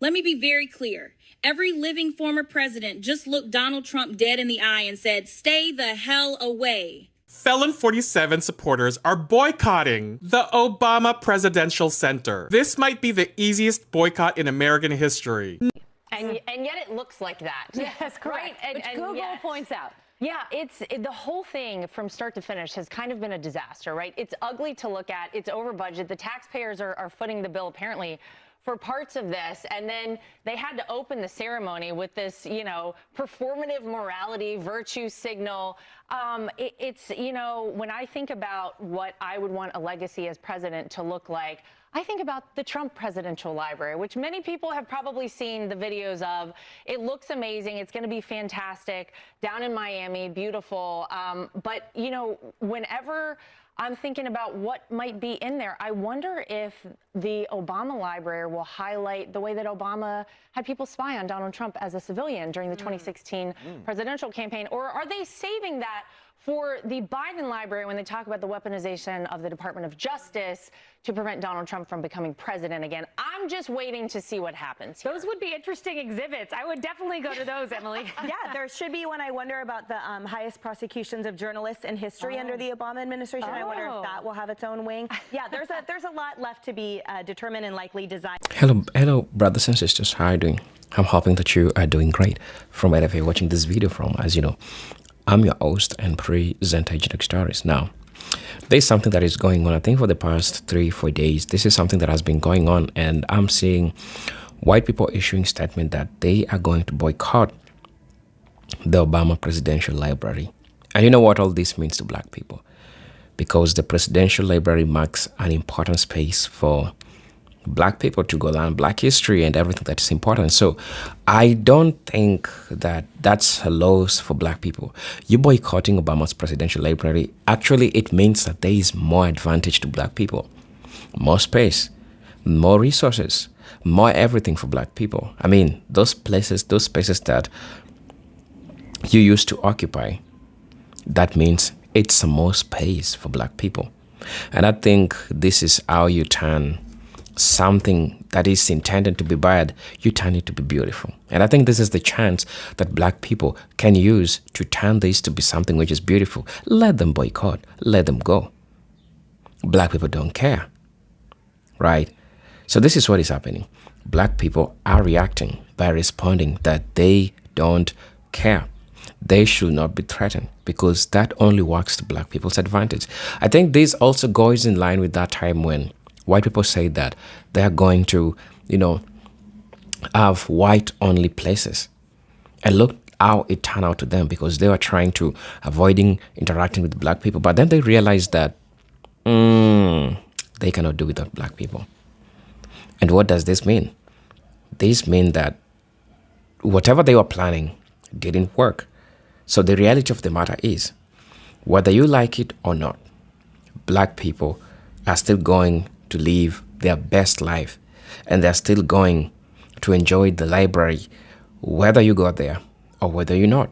Let me be very clear. Every living former president just looked Donald Trump dead in the eye and said, "Stay the hell away." Felon 47 supporters are boycotting the Obama Presidential Center. This might be the easiest boycott in American history. And yet it looks like that. Yes, correct. Right? Which Google points out. Yeah, the whole thing from start to finish has kind of been a disaster, right? It's ugly to look at. It's over budget. The taxpayers are footing the bill, apparently, for parts of this. And then they had to open the ceremony with this, performative morality, virtue signal. When I think about what I would want a legacy as president to look like, I think about the Trump Presidential Library, which many people have probably seen the videos of. It looks amazing. It's going to be fantastic down in Miami, beautiful. But whenever I'm thinking about what might be in there, I wonder if the Obama Library will highlight the way that Obama had people spy on Donald Trump as a civilian during the 2016 presidential campaign. Or are they saving that for the Biden Library when they talk about the weaponization of the Department of Justice to prevent Donald Trump from becoming president again? I'm just waiting to see what happens here. Those would be interesting exhibits. I would definitely go to those, Emily. Yeah, there should be one. I wonder about the highest prosecutions of journalists in history under the Obama administration. I wonder if that will have its own wing. Yeah, there's a lot left to be determined and likely designed. Hello, brothers and sisters. How are you doing? I'm hoping that you are doing great. From wherever you're watching this video from, as you know, I'm your host and presenter, Genetic Stories. Now, there's something that is going on. I think for the past 3-4 days, this is something that has been going on, and I'm seeing white people issuing statement that they are going to boycott the Obama Presidential Library. And you know what all this means to black people? Because the Presidential Library marks an important space for black people to go learn black history and everything that is important. So I don't think that that's a loss for black people. You boycotting Obama's Presidential Library, actually it means that there is more advantage to black people. More space, more resources, more everything for black people. I mean, those spaces that you used to occupy, that means it's more space for black people. And I think this is how you turn something that is intended to be bad, you turn it to be beautiful. And I think this is the chance that black people can use to turn this to be something which is beautiful. Let them boycott, let them go. Black people don't care, right? So this is what is happening. Black people are reacting by responding that they don't care. They should not be threatened, because that only works to black people's advantage. I think this also goes in line with that time when white people say that they are going to, have white-only places. And look how it turned out to them, because they were trying to avoiding interacting with black people. But then they realized that they cannot do without black people. And what does this mean? This means that whatever they were planning didn't work. So the reality of the matter is, whether you like it or not, black people are still going to live their best life, and they're still going to enjoy the library, whether you go there or whether you're not,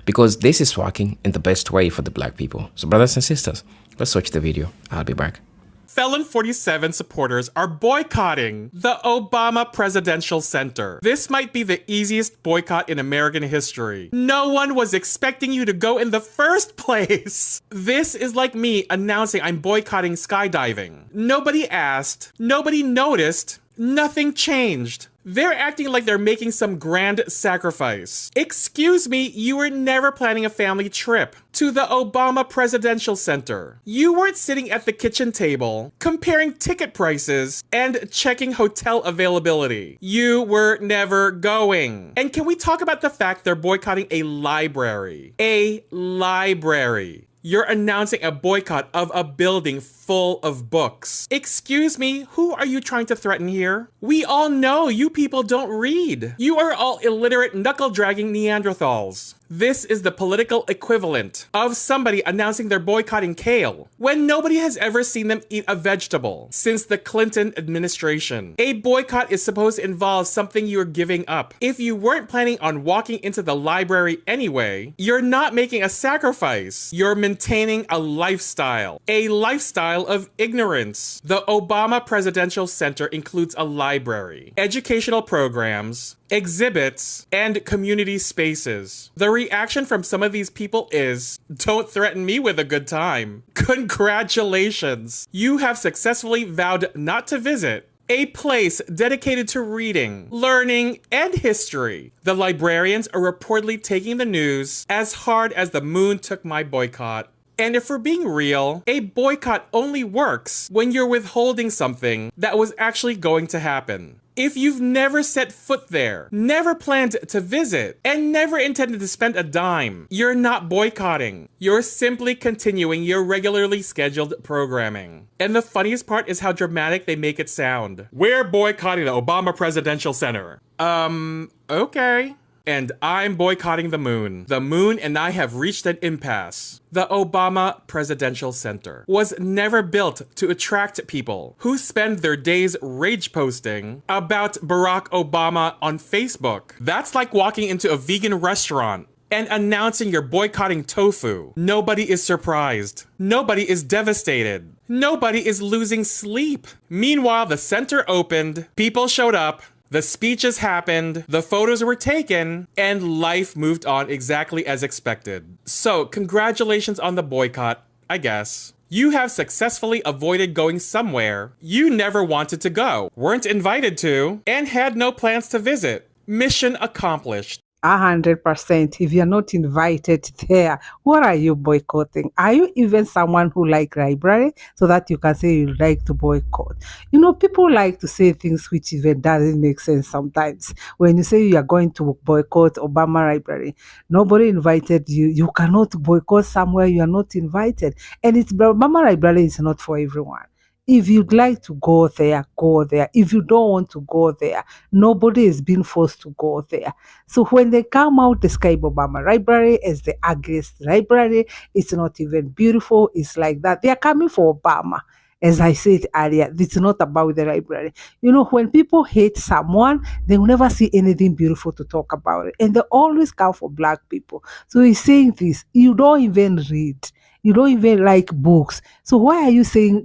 because this is working in the best way for the black people. So brothers and sisters, let's watch the video. I'll be back. Felon 47 supporters are boycotting the Obama Presidential Center. This might be the easiest boycott in American history. No one was expecting you to go in the first place. This is like me announcing I'm boycotting skydiving. Nobody asked, nobody noticed, nothing changed. They're acting like they're making some grand sacrifice. Excuse me, you were never planning a family trip to the Obama Presidential Center. You weren't sitting at the kitchen table, comparing ticket prices and checking hotel availability. You were never going. And can we talk about the fact they're boycotting a library? A library. You're announcing a boycott of a building full of books. Excuse me, who are you trying to threaten here? We all know you people don't read. You are all illiterate, knuckle-dragging Neanderthals. This is the political equivalent of somebody announcing they're boycotting kale when nobody has ever seen them eat a vegetable since the Clinton administration. A boycott is supposed to involve something you're giving up. If you weren't planning on walking into the library anyway, you're not making a sacrifice. You're maintaining a lifestyle of ignorance. The Obama Presidential Center includes a library, educational programs, exhibits, and community spaces. The reaction from some of these people is, don't threaten me with a good time. Congratulations! You have successfully vowed not to visit a place dedicated to reading, learning, and history. The librarians are reportedly taking the news as hard as the moon took my boycott. And if we're being real, a boycott only works when you're withholding something that was actually going to happen. If you've never set foot there, never planned to visit, and never intended to spend a dime, you're not boycotting. You're simply continuing your regularly scheduled programming. And the funniest part is how dramatic they make it sound. We're boycotting the Obama Presidential Center. Okay. And I'm boycotting the moon. The moon and I have reached an impasse. The Obama Presidential Center was never built to attract people who spend their days rage posting about Barack Obama on Facebook. That's like walking into a vegan restaurant and announcing you're boycotting tofu. Nobody is surprised. Nobody is devastated. Nobody is losing sleep. Meanwhile, the center opened, people showed up, the speeches happened, the photos were taken, and life moved on exactly as expected. So, congratulations on the boycott, I guess. You have successfully avoided going somewhere you never wanted to go, weren't invited to, and had no plans to visit. Mission accomplished. 100%. If you're not invited there, what are you boycotting? Are you even someone who like library so that you can say you like to boycott? You know, people like to say things which even doesn't make sense sometimes. When you say you are going to boycott Obama Library, nobody invited you. You cannot boycott somewhere you are not invited. And it's Obama Library is not for everyone. If you'd like to go there, go there. If you don't want to go there, nobody is being forced to go there. So when they come out, describe Obama Library as the ugliest library. It's not even beautiful. It's like that. They are coming for Obama. As I said earlier, it's not about the library. You know, when people hate someone, they will never see anything beautiful to talk about it. And they always come for black people. So he's saying this, you don't even read. You don't even like books. So why are you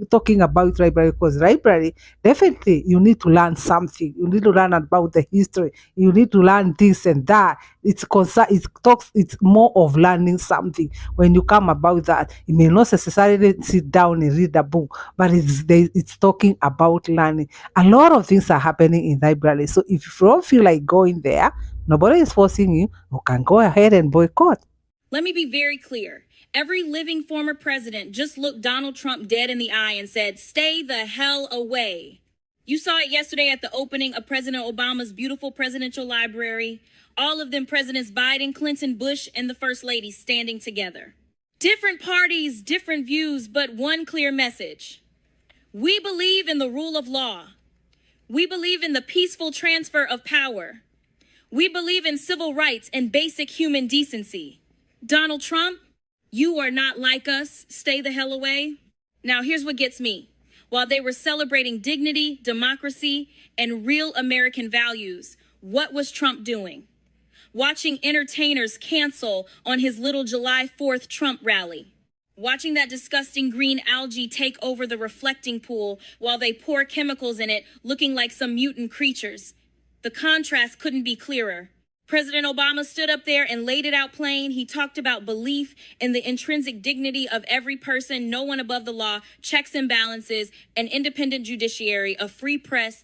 talking about library? Because library, definitely you need to learn something. You need to learn about the history. You need to learn this and that. It's more of learning something. When you come about that, you may not necessarily sit down and read a book, but it's talking about learning. A lot of things are happening in library. So if you don't feel like going there, nobody is forcing you. You can go ahead and boycott. Let me be very clear. Every living former president just looked Donald Trump dead in the eye and said, stay the hell away. You saw it yesterday at the opening of President Obama's beautiful presidential library. All of them presidents Biden, Clinton, Bush, and the First Lady standing together. Different parties, different views, but one clear message. We believe in the rule of law. We believe in the peaceful transfer of power. We believe in civil rights and basic human decency. Donald Trump, you are not like us. Stay the hell away. Now, here's what gets me. While they were celebrating dignity, democracy, and real American values, what was Trump doing? Watching entertainers cancel on his little July 4th Trump rally. Watching that disgusting green algae take over the reflecting pool while they pour chemicals in it, looking like some mutant creatures. The contrast couldn't be clearer. President Obama stood up there and laid it out plain. He talked about belief in the intrinsic dignity of every person, no one above the law, checks and balances, an independent judiciary, a free press,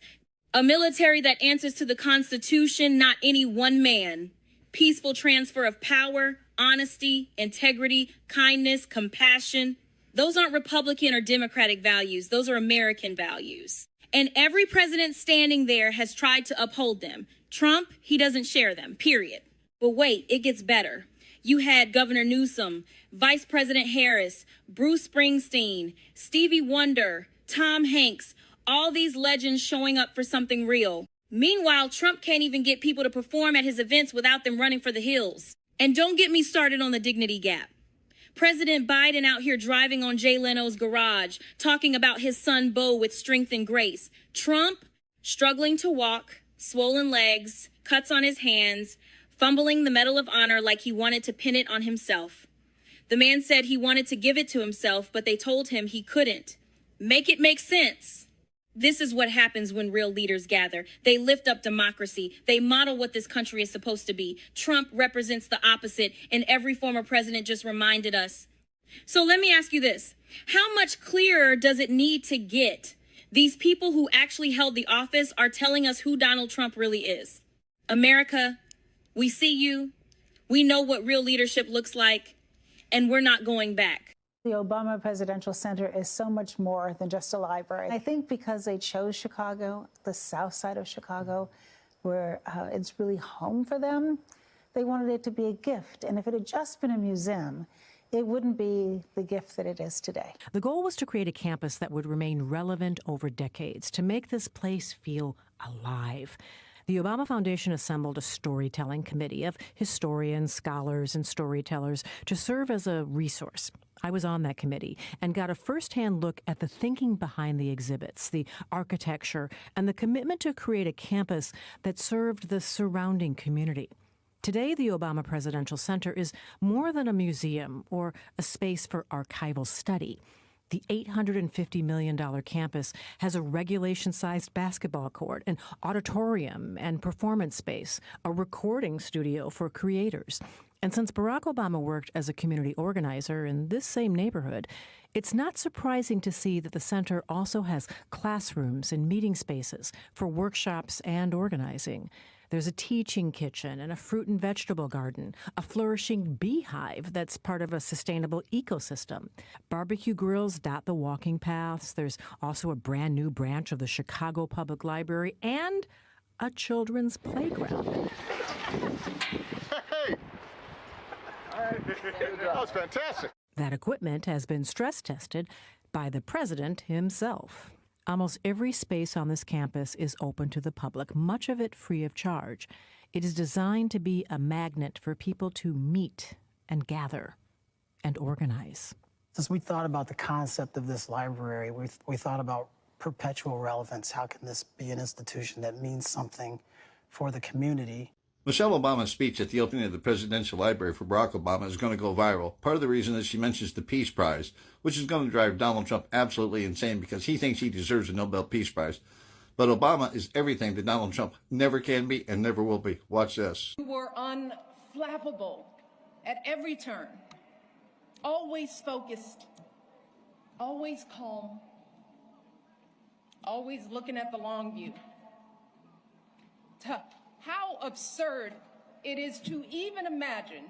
a military that answers to the Constitution, not any one man, peaceful transfer of power, honesty, integrity, kindness, compassion. Those aren't Republican or Democratic values. Those are American values. And every president standing there has tried to uphold them. Trump, he doesn't share them, period. But wait, it gets better. You had Governor Newsom, Vice President Harris, Bruce Springsteen, Stevie Wonder, Tom Hanks, all these legends showing up for something real. Meanwhile, Trump can't even get people to perform at his events without them running for the hills. And don't get me started on the dignity gap. President Biden out here driving on Jay Leno's garage, talking about his son Beau with strength and grace. Trump struggling to walk, swollen legs, cuts on his hands, fumbling the Medal of Honor like he wanted to pin it on himself. The man said he wanted to give it to himself, but they told him he couldn't. Make it make sense. This is what happens when real leaders gather. They lift up democracy. They model what this country is supposed to be. Trump represents the opposite, and every former president just reminded us. So let me ask you this. How much clearer does it need to get? These people who actually held the office are telling us who Donald Trump really is. America, we see you. We know what real leadership looks like, and we're not going back. The Obama Presidential Center is so much more than just a library. I think because they chose Chicago, the south side of Chicago, where it's really home for them, they wanted it to be a gift. And if it had just been a museum, it wouldn't be the gift that it is today. The goal was to create a campus that would remain relevant over decades, to make this place feel alive. The Obama Foundation assembled a storytelling committee of historians, scholars, and storytellers to serve as a resource. I was on that committee and got a firsthand look at the thinking behind the exhibits, the architecture, and the commitment to create a campus that served the surrounding community. Today, the Obama Presidential Center is more than a museum or a space for archival study. The $850 million campus has a regulation-sized basketball court, an auditorium and performance space, a recording studio for creators. And since Barack Obama worked as a community organizer in this same neighborhood, it's not surprising to see that the center also has classrooms and meeting spaces for workshops and organizing. There's a teaching kitchen and a fruit and vegetable garden, a flourishing beehive that's part of a sustainable ecosystem. Barbecue grills dot the walking paths. There's also a brand new branch of the Chicago Public Library and a children's playground. Hey! That was fantastic. That equipment has been stress tested by the president himself. Almost every space on this campus is open to the public, much of it free of charge. It is designed to be a magnet for people to meet and gather and organize. Since we thought about the concept of this library, we thought about perpetual relevance. How can this be an institution that means something for the community? Michelle Obama's speech at the opening of the Presidential Library for Barack Obama is going to go viral. Part of the reason is she mentions the Peace Prize, which is going to drive Donald Trump absolutely insane because he thinks he deserves a Nobel Peace Prize. But Obama is everything that Donald Trump never can be and never will be. Watch this. You were unflappable at every turn, always focused, always calm, always looking at the long view. How absurd it is to even imagine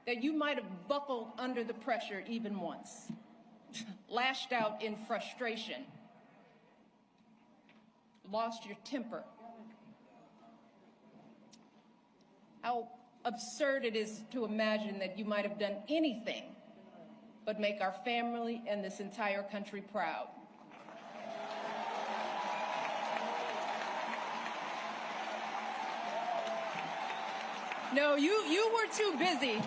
that you might have buckled under the pressure even once, lashed out in frustration, lost your temper. How absurd it is to imagine that you might have done anything but make our family and this entire country proud. No, you were too busy.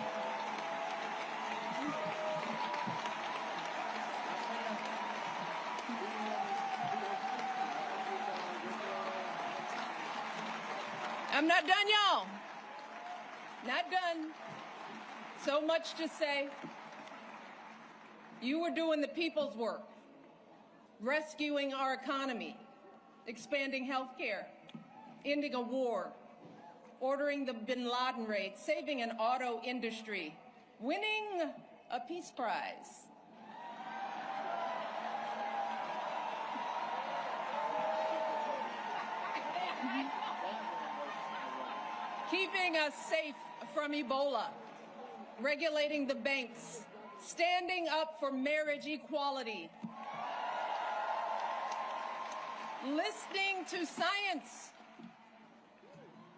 I'm not done, y'all. Not done. So much to say. You were doing the people's work, rescuing our economy, expanding health care, ending a war, ordering the bin Laden raid, saving an auto industry, winning a peace prize. Keeping us safe from Ebola, regulating the banks, standing up for marriage equality, listening to science,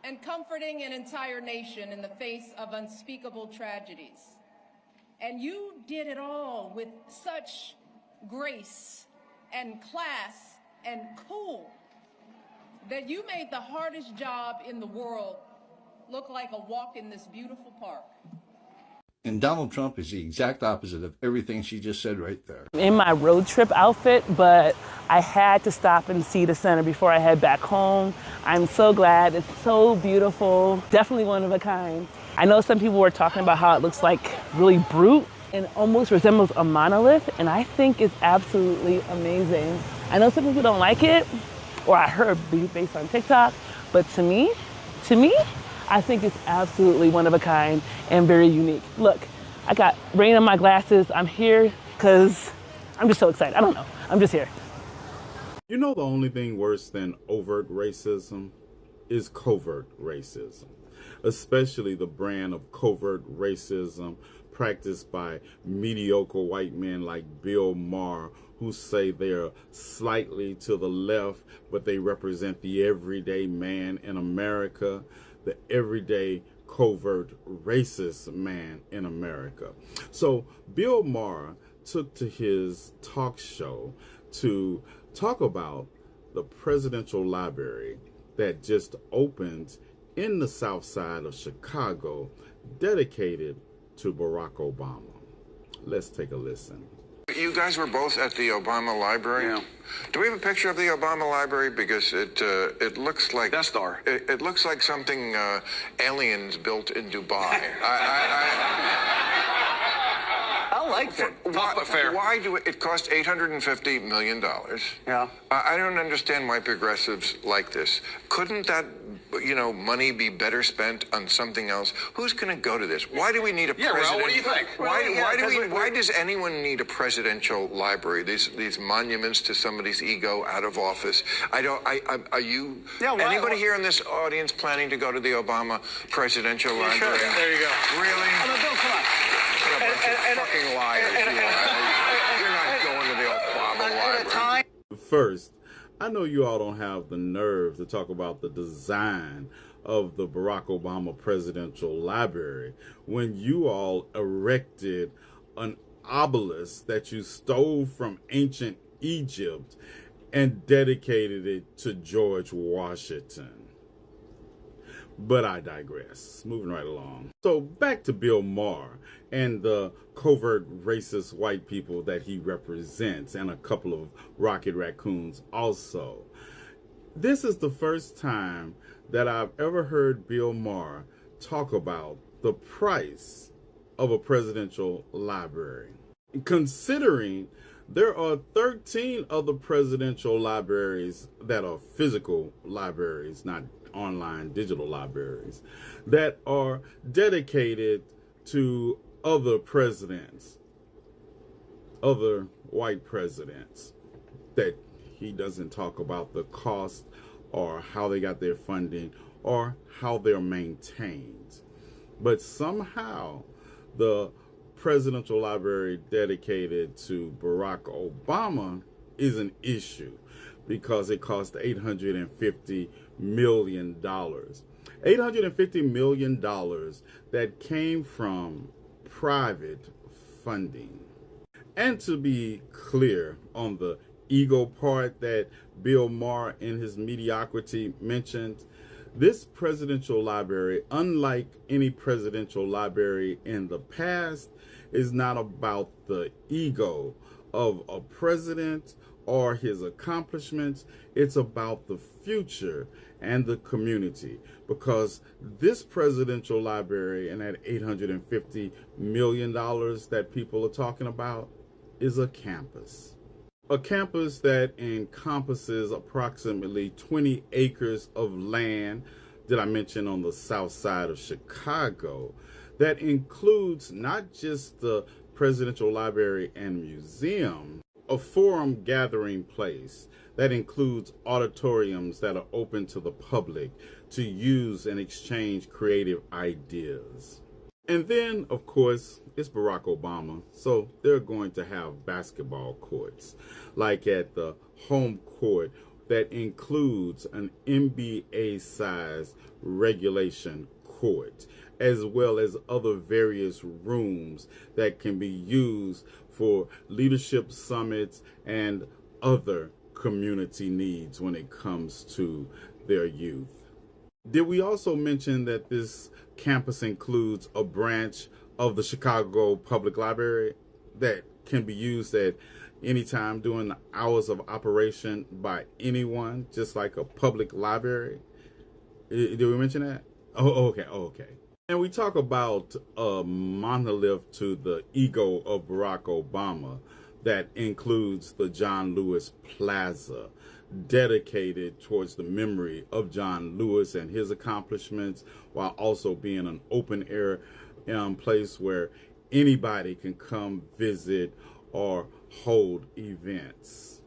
and comforting an entire nation in the face of unspeakable tragedies. And you did it all with such grace and class and cool that you made the hardest job in the world look like a walk in this beautiful park. And Donald Trump is the exact opposite of everything she just said right there. In my road trip outfit, but I had to stop and see the center before I head back home. I'm so glad. It's so beautiful. Definitely one of a kind. I know some people were talking about how it looks like really brute and almost resembles a monolith, and I think it's absolutely amazing. I know some people don't like it, or I heard based on TikTok, but to me, I think it's absolutely one of a kind and very unique. Look, I got rain on my glasses. I'm here because I'm just so excited. I don't know. I'm just here. You know, the only thing worse than overt racism is covert racism, especially the brand of covert racism practiced by mediocre white men like Bill Maher, who say they're slightly to the left, but they represent the everyday man in America, the everyday covert racist man in America. So Bill Maher took to his talk show to talk about the presidential library that just opened in the south side of Chicago, dedicated to Barack Obama. Let's take a listen. You guys were both at the Obama Library. Yeah. Do we have a picture of the Obama Library? Because it looks like Death Star. It looks like something aliens built in Dubai. I like that. Why do it cost $850 million? Yeah. I don't understand why progressives like this. Couldn't that, money be better spent on something else? Who's going to go to this? Why do we need a president? Raul, what do you think? Why does anyone need a presidential library? These monuments to somebody's ego out of office. Are you? Yeah, anybody here in this audience planning to go to the Obama presidential library? Sure. There you go. Really? Bill, come on. What a bunch of fucking liars you are. You're not going to the Obama library. First, I know you all don't have the nerve to talk about the design of the Barack Obama Presidential Library when you all erected an obelisk that you stole from ancient Egypt and dedicated it to George Washington. But I digress. Moving right along. So back to Bill Maher and the covert racist white people that he represents, and a couple of rocket raccoons also. This is the first time that I've ever heard Bill Maher talk about the price of a presidential library. Considering there are 13 other presidential libraries that are physical libraries, not online digital libraries, that are dedicated to other presidents, other white presidents, that he doesn't talk about the cost or how they got their funding or how they're maintained. But somehow the presidential library dedicated to Barack Obama is an issue because it cost $850 million. $850 million that came from private funding. And to be clear on the ego part that Bill Maher in his mediocrity mentioned, this presidential library, unlike any presidential library in the past, is not about the ego of a president or his accomplishments. It's about the future and the community, because this presidential library and that $850 million that people are talking about is a campus. A campus that encompasses approximately 20 acres of land, did I mention, on the south side of Chicago, that includes not just the Presidential Library and Museum, a forum gathering place that includes auditoriums that are open to the public to use and exchange creative ideas. And then, of course, it's Barack Obama, so they're going to have basketball courts, like at the home court that includes an NBA-sized regulation court, as well as other various rooms that can be used for leadership summits and other community needs when it comes to their youth. Did we also mention that this campus includes a branch of the Chicago Public Library that can be used at any time during the hours of operation by anyone, just like a public library? Did we mention that? Oh, okay. And we talk about a monolith to the ego of Barack Obama that includes the John Lewis Plaza, dedicated towards the memory of John Lewis and his accomplishments, while also being an open air place where anybody can come visit or hold events.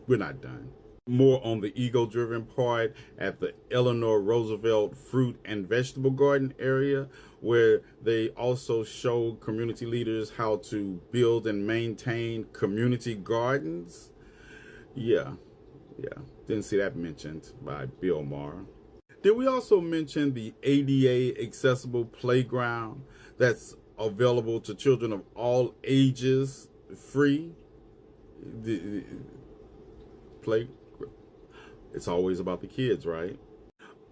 We're not done. More on the ego-driven part at the Eleanor Roosevelt Fruit and Vegetable Garden area, where they also show community leaders how to build and maintain community gardens. Yeah. Didn't see that mentioned by Bill Maher. Did we also mention the ADA accessible playground that's available to children of all ages, free? It's always about the kids, right?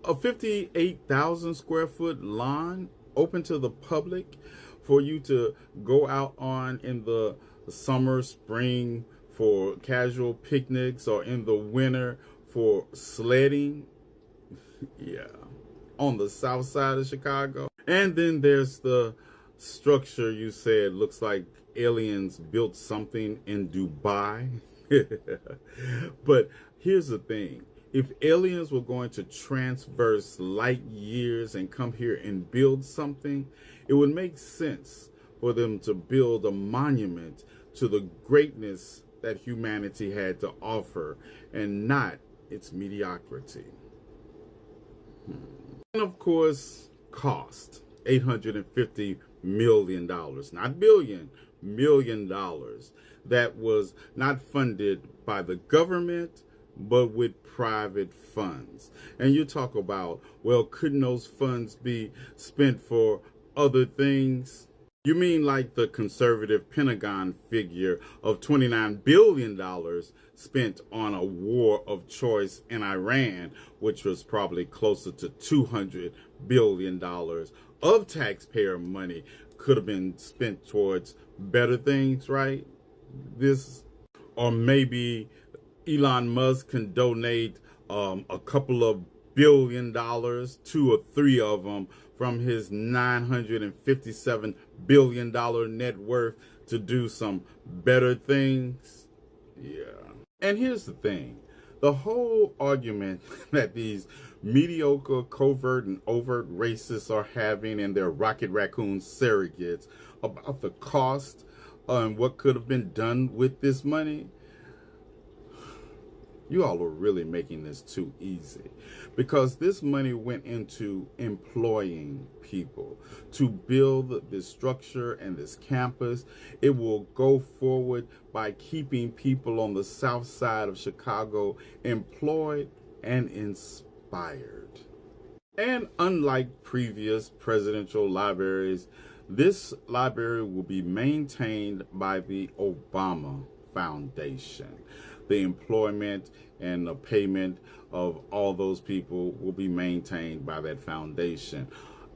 A 58,000 square foot lawn open to the public for you to go out on in the summer, spring for casual picnics, or in the winter for sledding. Yeah, on the south side of Chicago. And then there's the structure you said looks like aliens built something in Dubai. But here's the thing. If aliens were going to transverse light years and come here and build something, it would make sense for them to build a monument to the greatness that humanity had to offer and not its mediocrity. And of course, cost $850 million, not billion, $1 million. That was not funded by the government, but with private funds. And you talk about, well, couldn't those funds be spent for other things? You mean like the conservative Pentagon figure of $29 billion spent on a war of choice in Iran, which was probably closer to $200 billion of taxpayer money could have been spent towards better things, right? Or maybe Elon Musk can donate a couple of $1 billion, 2 or 3 of them, from his $957 billion net worth to do some better things. Yeah. And here's the thing. The whole argument that these mediocre, covert, and overt racists are having in their Rocket Raccoon surrogates about the cost and what could have been done with this money, you all are really making this too easy, because this money went into employing people to build this structure and this campus. It will go forward by keeping people on the south side of Chicago employed and inspired. And unlike previous presidential libraries, this library will be maintained by the Obama Foundation. The employment and the payment of all those people will be maintained by that foundation,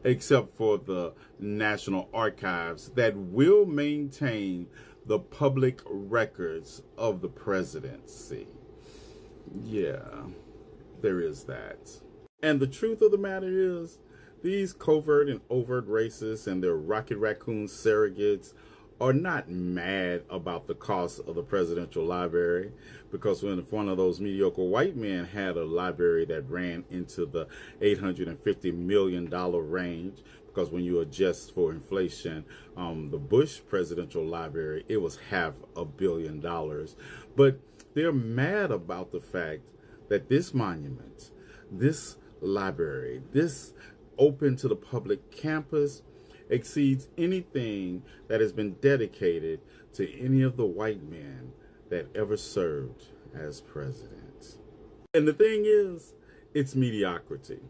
except for the National Archives that will maintain the public records of the presidency. Yeah, there is that. And the truth of the matter is, these covert and overt racists and their Rocket Raccoon surrogates are not mad about the cost of the presidential library, because when one of those mediocre white men had a library that ran into the $850 million range, because when you adjust for inflation, the Bush presidential library, it was $500 million. But they're mad about the fact that this monument, this library, this open to the public campus exceeds anything that has been dedicated to any of the white men that ever served as president. And the thing is, it's mediocrity.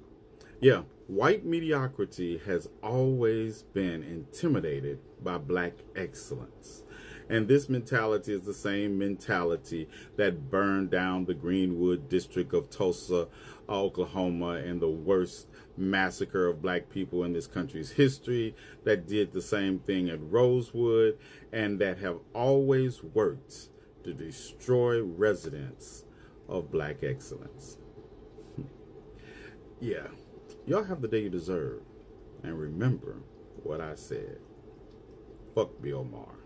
Yeah, white mediocrity has always been intimidated by black excellence. And this mentality is the same mentality that burned down the Greenwood district of Tulsa Oklahoma and the worst massacre of black people in this country's history, that did the same thing at Rosewood, and that have always worked to destroy residents of black excellence. Yeah, y'all have the day you deserve. And remember what I said. Fuck Bill Maher.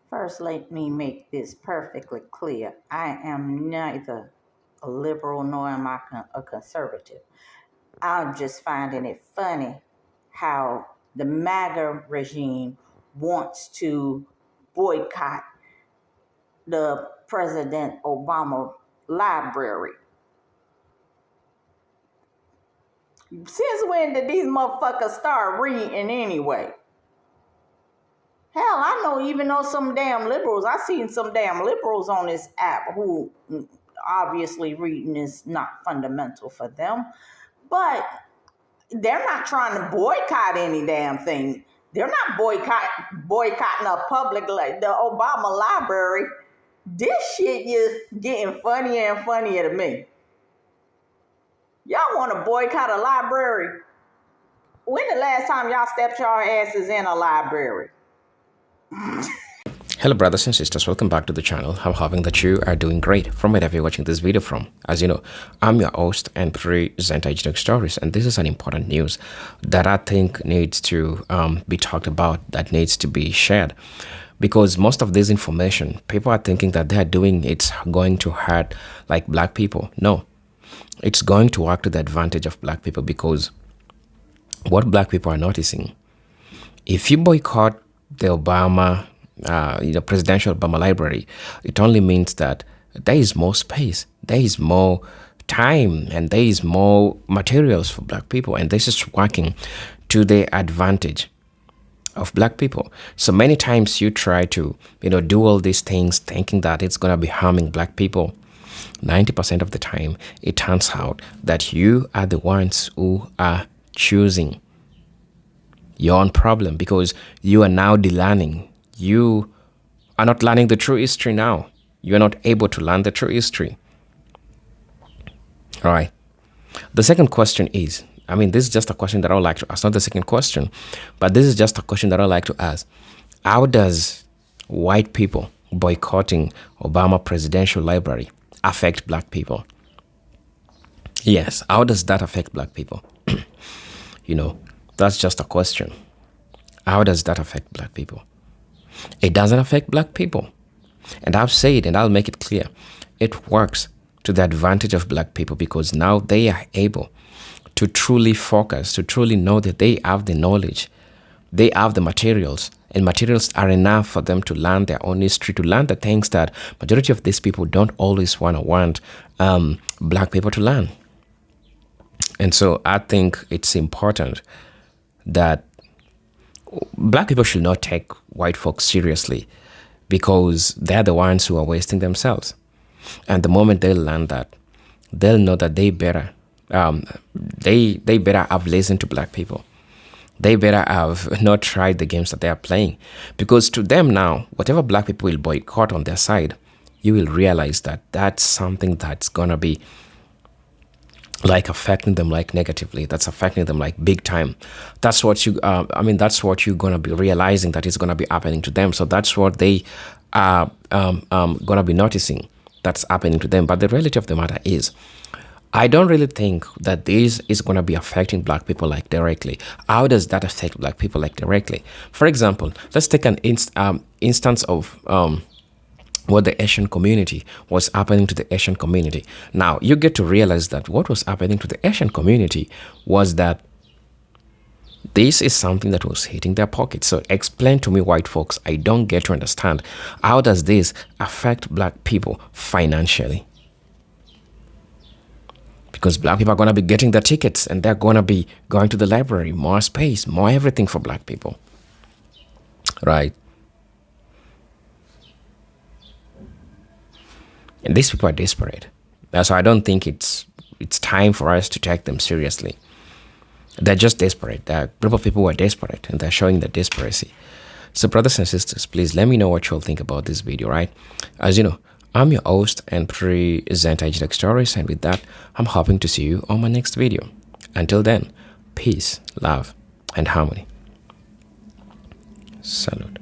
First, let me make this perfectly clear. I am neither a liberal nor am I a conservative. I'm just finding it funny how the MAGA regime wants to boycott the President Obama library. Since when did these motherfuckers start reading anyway? Hell, I know some damn liberals. I've seen some damn liberals on this app who obviously reading is not fundamental for them. But they're not trying to boycott any damn thing. They're not boycotting a public like the Obama library. This shit is getting funnier and funnier to me. Y'all want to boycott a library? When the last time y'all stepped your asses in a library? Hello brothers and sisters, welcome back to the channel. I'm hoping that you are doing great from wherever you're watching this video from. As you know, I'm your host and presenter Stories, and this is an important news that I think needs to be talked about, that needs to be shared. Because most of this information, people are thinking that they're doing it's going to hurt like black people. No, it's going to work to the advantage of black people, because what black people are noticing, if you boycott the Obama presidential Obama library, it only means that there is more space, there is more time, and there is more materials for black people, and this is working to the advantage of black people. So many times you try to do all these things thinking that it's going to be harming black people. 90% of the time it turns out that you are the ones who are choosing your own problem, because you are now learning. You are not learning the true history now. You are not able to learn the true history. All right. The second question is, this is just a question that I would like to ask, not the second question, but this is just a question that I would like to ask. How does white people boycotting Obama presidential library affect black people? Yes, how does that affect black people? That's just a question. How does that affect black people? It doesn't affect black people. And I've said, and I'll make it clear, it works to the advantage of black people, because now they are able to truly focus, to truly know that they have the knowledge, they have the materials, and materials are enough for them to learn their own history, to learn the things that majority of these people don't always want black people to learn. And so I think it's important that black people should not take white folks seriously, because they're the ones who are wasting themselves. And the moment they learn that, they'll know that they better have listened to black people. They better have not tried the games that they are playing, because to them now, whatever black people will boycott on their side, you will realize that that's something that's gonna be like affecting them like negatively. That's affecting them like big time. That's what that's what you're gonna be realizing that is gonna be happening to them. So that's what they are gonna be noticing that's happening to them. But the reality of the matter is, I don't really think that this is going to be affecting black people like directly. How does that affect black people like directly? For example, let's take an instance of what the Asian community was happening to the Asian community. Now, you get to realize that what was happening to the Asian community was that this is something that was hitting their pockets. So explain to me, white folks, I don't get to understand. How does this affect black people financially? Because black people are going to be getting their tickets, and they're going to be going to the library, more space, more everything for black people. Right? And these people are desperate. So I don't think it's time for us to take them seriously. They're just desperate. There are a group of people who are desperate, and they're showing their desperation. So brothers and sisters, please let me know what you all think about this video, right? As you know, I'm your host and presenter Ejidek Stories, and with that, I'm hoping to see you on my next video. Until then, peace, love, and harmony. Salute.